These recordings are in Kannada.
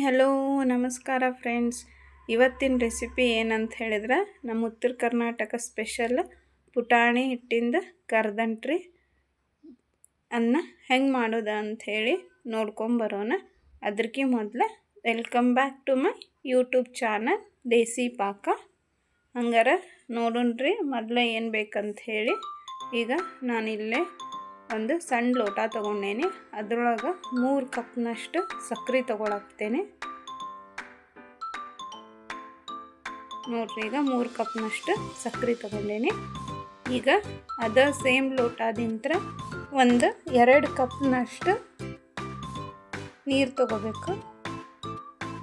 ಹಲೋ ನಮಸ್ಕಾರ ಫ್ರೆಂಡ್ಸ್. ಇವತ್ತಿನ ರೆಸಿಪಿ ಏನಂತ ಹೇಳಿದ್ರೆ ನಮ್ಮ ಉತ್ತರ ಕರ್ನಾಟಕ ಸ್ಪೆಷಲ್ ಪುಟಾಣಿ ಹಿಟ್ಟಿಂದ ಕರದಂಟ್ರಿ ಅನ್ನ ಹೆಂಗೆ ಮಾಡೋದು ಅಂಥೇಳಿ ನೋಡ್ಕೊಂಬರೋಣ. ಅದಕ್ಕೆ ಮೊದಲು welcome back to my YouTube channel Desi Paka. ಹಂಗಾರೆ ನೋಡೋಣ್ರಿ ಮೊದಲೇ ಏನು ಬೇಕಂತ ಹೇಳಿ. ಈಗ ನಾನಿಲ್ಲೇ ಒಂದು ಸಣ್ಣ ಲೋಟ ತೊಗೊಂಡೇನೆ. ಅದರೊಳಗೆ 3 ಕಪ್ನಷ್ಟು ಸಕ್ಕರೆ ತೊಗೊಳಕ್ತೇನೆ. ನೋಡ್ರಿ, ಈಗ 3 ಕಪ್ನಷ್ಟು ಸಕ್ಕರೆ ತೊಗೊಂಡೇನೆ. ಈಗ ಅದ ಸೇಮ್ ಲೋಟದಿಂದ ಒಂದು 2 ಕಪ್ನಷ್ಟು ನೀರು ತೊಗೋಬೇಕು.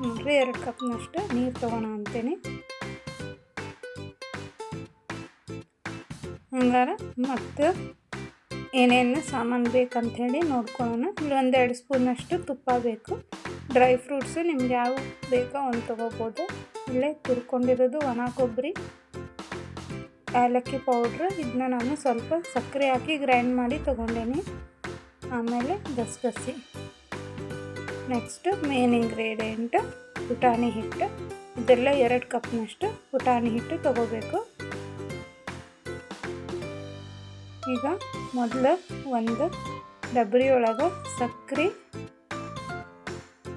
ನೋಡ್ರಿ, 2 ಕಪ್ನಷ್ಟು ನೀರು ತೊಗೋಣ ಅಂತೇನೆ. ಹಂಗಾರೆ ಮತ್ತು ಏನೇನು ಸಾಮಾನು ಬೇಕಂಥೇಳಿ ನೋಡ್ಕೊಳ್ಳೋಣ. ಇಲ್ಲಿ 1-2 ಸ್ಪೂನಷ್ಟು ತುಪ್ಪ ಬೇಕು. ಡ್ರೈ ಫ್ರೂಟ್ಸು ನಿಮ್ಗೆ ಯಾವ ಬೇಕೋ ಒಂದು ತೊಗೋಬೋದು. ಇಲ್ಲೇ ತುರ್ಕೊಂಡಿರೋದು ಒಣ ಕೊಬ್ಬರಿ, ಏಲಕ್ಕಿ ಪೌಡ್ರು, ಇದನ್ನ ನಾನು ಸ್ವಲ್ಪ ಸಕ್ಕರೆ ಹಾಕಿ ಗ್ರೈಂಡ್ ಮಾಡಿ ತೊಗೊಂಡೇನಿ. ಆಮೇಲೆ ಗಸಗಸೆ. ನೆಕ್ಸ್ಟು ಮೇನ್ ಇಂಗ್ರೀಡಿಯೆಂಟ್ ಪುಟಾಣಿ ಹಿಟ್ಟು. ಇದೆಲ್ಲ 2 ಕಪ್ನಷ್ಟು ಪುಟಾಣಿ ಹಿಟ್ಟು ತೊಗೋಬೇಕು. ಈಗ ಮೊದಲು ಒಂದು ಡಬರಿ ಒಳಗೆ ಸಕ್ಕರೆ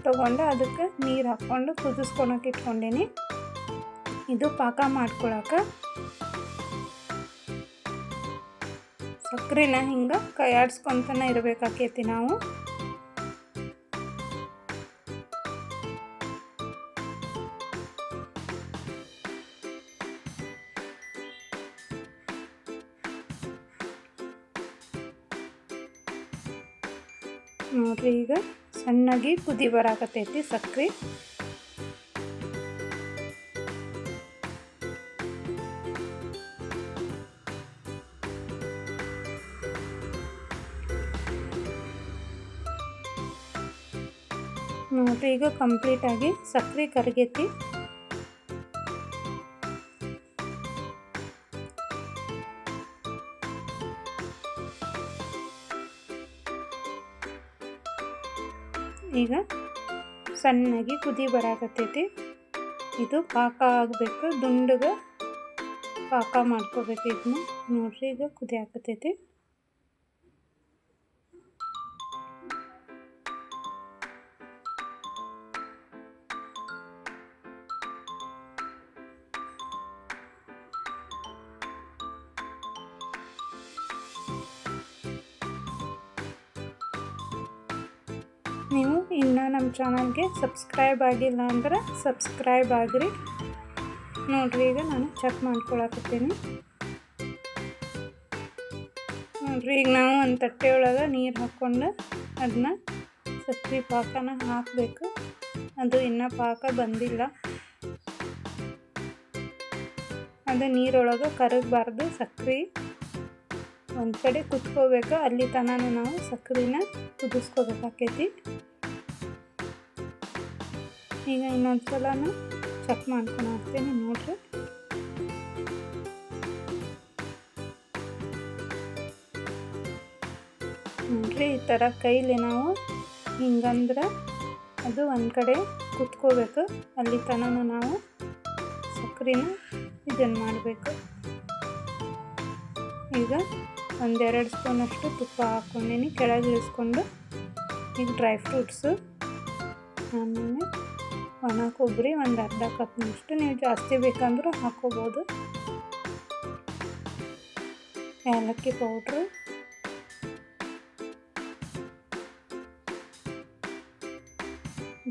ತೊಗೊಂಡು ಅದಕ್ಕೆ ನೀರು ಹಾಕ್ಕೊಂಡು ಕುದಿಸ್ಕೊಳಕ್ಕೆ ಇಟ್ಕೊಂಡೀನಿ. ಇದು ಪಾಕ ಮಾಡ್ಕೊಳಕ್ಕೆ ಸಕ್ಕರೆನ ಹಿಂಗೆ ಕೈಯಾಡಿಸ್ಕೊತಾನೆ ಇರಬೇಕಾಕೈತಿ ನಾವು. ನೋಡ್ರಿ, ಈಗ ಸಣ್ಣಗೆ ಕುದಿ ಬರಾಕತ್ತೈತಿ ಸಕ್ಕರೆ. ನೋಡ್ರಿ, ಈಗ ಕಂಪ್ಲೀಟಾಗಿ ಸಕ್ಕರೆ ಕರಗೈತಿ. ಈಗ ಸಣ್ಣಗೆ ಕುದಿ ಬರಾಕತ್ತೈತಿ. ಇದು ಪಾಕ ಆಗಬೇಕು, ದುಂಡಗೆ ಪಾಕ ಮಾಡ್ಕೋಬೇಕು ಇದನ್ನ. ನೋಡ್ರಿ, ಈಗ ಕುದಿ ಹಾಕತ್ತೈತಿ. ನೀವು ಇನ್ನೂ ನಮ್ಮ ಚಾನಲ್ಗೆ ಸಬ್ಸ್ಕ್ರೈಬ್ ಆಗಿಲ್ಲ ಅಂದ್ರೆ ಸಬ್ಸ್ಕ್ರೈಬ್ ಆಗಿರಿ. ನೋಡ್ರಿ, ಈಗ ನಾನು ಚೆಕ್ ಮಾಡ್ಕೊಳಕತ್ತೀನಿ. ನೋಡ್ರಿ, ಈಗ ನಾವು ಒಂದು ತಟ್ಟೆ ಒಳಗೆ ನೀರು ಹಾಕ್ಕೊಂಡು ಅದನ್ನ ಸಕ್ಕರೆ ಪಾಕನ ಹಾಕಬೇಕು. ಅದು ಇನ್ನೂ ಪಾಕ ಬಂದಿಲ್ಲ. ಅದು ನೀರೊಳಗೆ ಕರಗಬಾರ್ದು. ಸಕ್ಕರೆ ಒಂದು ಕಡೆ ಕುತ್ಕೋಬೇಕು. ಅಲ್ಲಿ ತನಕ ನಾವು ಸಕ್ಕರೆನ ಕುದಿಸ್ಕೋಬೇಕಾಕೈತಿ. ಈಗ ಇನ್ನೊಂದು ಸಲನೂ ಚೆಕ್ ಮಾಡ್ಕೊಂಡು ಹಾಕ್ತೀನಿ. ನೋಡ್ರಿ, ಈ ಥರ ಕೈಲಿ ನಾವು ಹಿಂಗಂದ್ರೆ ಅದು ಒಂದು ಕಡೆ ಕುತ್ಕೋಬೇಕು. ಅಲ್ಲಿ ತನಕ ನಾವು ಸಕ್ಕರೆನ ಇದನ್ನು ಮಾಡಬೇಕು. ಈಗ 1-2 ಸ್ಪೂನಷ್ಟು ತುಪ್ಪ ಹಾಕ್ಕೊಂಡೀನಿ. ಕೆಳಗೆ ಇಳಿಸ್ಕೊಂಡು ಈಗ ಡ್ರೈ ಫ್ರೂಟ್ಸು, ಆಮೇಲೆ ಒಣ ಕೊಬ್ಬರಿ ಒಂದು ಅರ್ಧ ಕಪ್ನಷ್ಟು, ನೀವು ಜಾಸ್ತಿ ಬೇಕಂದ್ರೂ ಹಾಕ್ಕೋಬೋದು. ಏಲಕ್ಕಿ ಪೌಡ್ರು,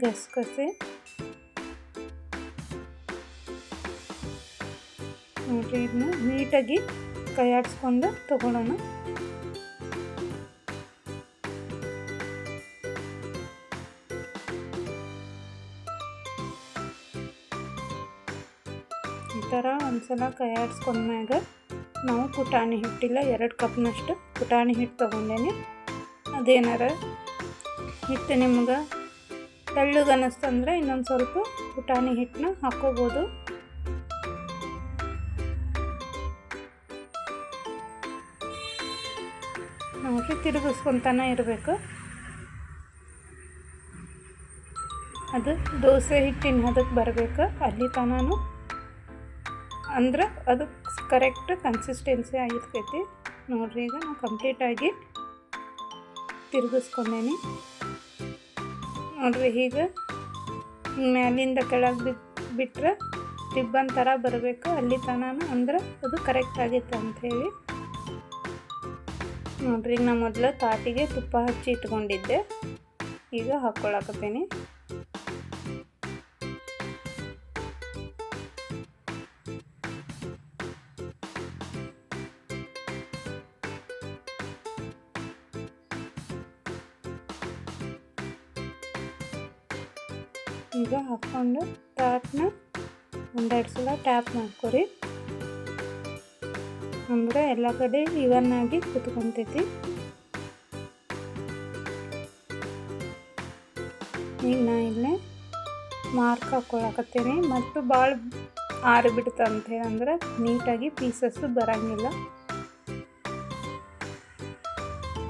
ಗಸಗಸೆ. ನೋಡ್ರಿ, ಇದನ್ನ ನೀಟಾಗಿ ಕೈಯಾಡಿಸ್ಕೊಂಡು ತಗೊಳ್ಳೋಣ. ಈ ಥರ ಒಂದ್ಸಲ ಕೈಯಾಡಿಸ್ಕೊಂಡ್ಮ್ಯಾಗ ನಾವು ಪುಟಾಣಿ ಹಿಟ್ಟಿಲ್ಲ 2 ಕಪ್ನಷ್ಟು ಪುಟಾಣಿ ಹಿಟ್ಟು ತೊಗೊಂಡೇನೆ. ಅದೇನಾರ ಹಿಟ್ಟು ನಿಮ್ಗೆ ತೆಳ್ಳಗೆ ಅನ್ನಿಸ್ತಂದ್ರೆ ಇನ್ನೊಂದು ಸ್ವಲ್ಪ ಪುಟಾಣಿ ಹಿಟ್ಟನ್ನ ಹಾಕ್ಕೋಬೋದು. ನೋಡ್ರಿ, ತಿರುಗಿಸ್ಕೊತಾನೆ ಇರಬೇಕು. ಅದು ದೋಸೆ ಹಿಟ್ಟಿನ ಹದಕ್ಕೆ ಬರಬೇಕು. ಅಲ್ಲಿ ತನಕ ಅಂದ್ರೆ ಅದು ಕರೆಕ್ಟ್ ಕನ್ಸಿಸ್ಟೆನ್ಸಿ ಆಗಿರ್ತೈತಿ. ನೋಡಿರಿ, ಈಗ ನಾನು ಕಂಪ್ಲೀಟಾಗಿ ತಿರುಗಿಸ್ಕೊಂಡೇನಿ. ನೋಡಿರಿ, ಹೀಗೆ ಮ್ಯಾಲಿಂದ ಕೆಳಗೆ ಬಿಟ್ಟರೆ ರಿಬ್ಬನ್ ಥರ ಬರಬೇಕು. ಅಲ್ಲಿ ತನಕ ಅಂದ್ರೆ ಅದು ಕರೆಕ್ಟ್ ಆಗೈತೆ ಅಂಥೇಳಿ. ನೋಡಿರಿ, ಈಗ ನಾನು ಮೊದಲು ತಾಟಿಗೆ ತುಪ್ಪ ಹಚ್ಚಿ ಇಟ್ಕೊಂಡಿದ್ದೆ. ಈಗ ಹಾಕ್ಕೊಳಕತ್ತೀನಿ. ಈಗ ಹಾಕ್ಕೊಂಡು ತಾಟನ್ನ ಒಂದೆರಡು ಸಲ ಟ್ಯಾಪ್ ಮಾಡ್ಕೊರಿ. ಅಂದರೆ ಎಲ್ಲ ಕಡೆ ಇವನ್ನಾಗಿ ಕುತ್ಕೊತೈತಿ. ಈಗ ನಾ ಇಲ್ಲೇ ಮಾರ್ಕ್ ಹಾಕ್ಕೊಳಕತ್ತೀನಿ. ಮತ್ತು ಭಾಳ ಆರಿಬಿಡ್ತಂತೆ ಅಂದ್ರೆ ನೀಟಾಗಿ ಪೀಸಸ್ಸು ಬರೋಂಗಿಲ್ಲ.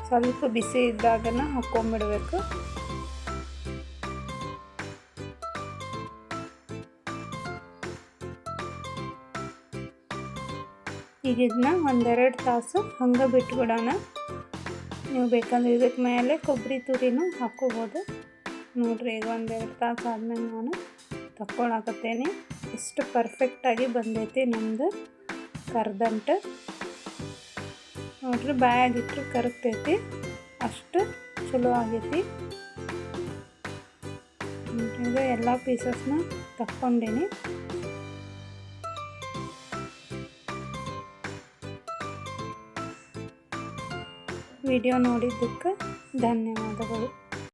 ಸ್ವಲ್ಪ ಬಿಸಿ ಇದ್ದಾಗನ ಹಾಕ್ಕೊಂಬಿಡ್ಬೇಕು. ಈಗ ಇದನ್ನ ಒಂದೆರಡು ತಾಸು ಹಂಗೆ ಬಿಟ್ಬಿಡೋಣ. ನೀವು ಬೇಕಂದ್ರೆ ಇದಕ್ಕೆ ಮೇಲೆ ಕೊಬ್ಬರಿ ತುರಿನೂ ಹಾಕ್ಕೋಬೋದು. ನೋಡಿರಿ, ಈಗ ಒಂದೆರಡು ತಾಸು ಆದ್ಮೇಲೆ ನಾನು ತಕ್ಕೊಳಕತ್ತೇನೆ. ಎಷ್ಟು ಪರ್ಫೆಕ್ಟಾಗಿ ಬಂದೈತಿ ನಮ್ಮದು ಕರ್ದಂಟು. ನೋಡಿರಿ, ಬಾಯಾಗಿಟ್ಟರೆ ಕರಗ್ತೈತಿ, ಅಷ್ಟು ಚಲೋ ಆಗೈತಿ. ಈಗ ಎಲ್ಲ ಪೀಸಸ್ನ ತಕ್ಕೊಂಡೇನಿ. ವಿಡಿಯೋ ನೋಡಿದ್ದಕ್ಕೆ ಧನ್ಯವಾದಗಳು.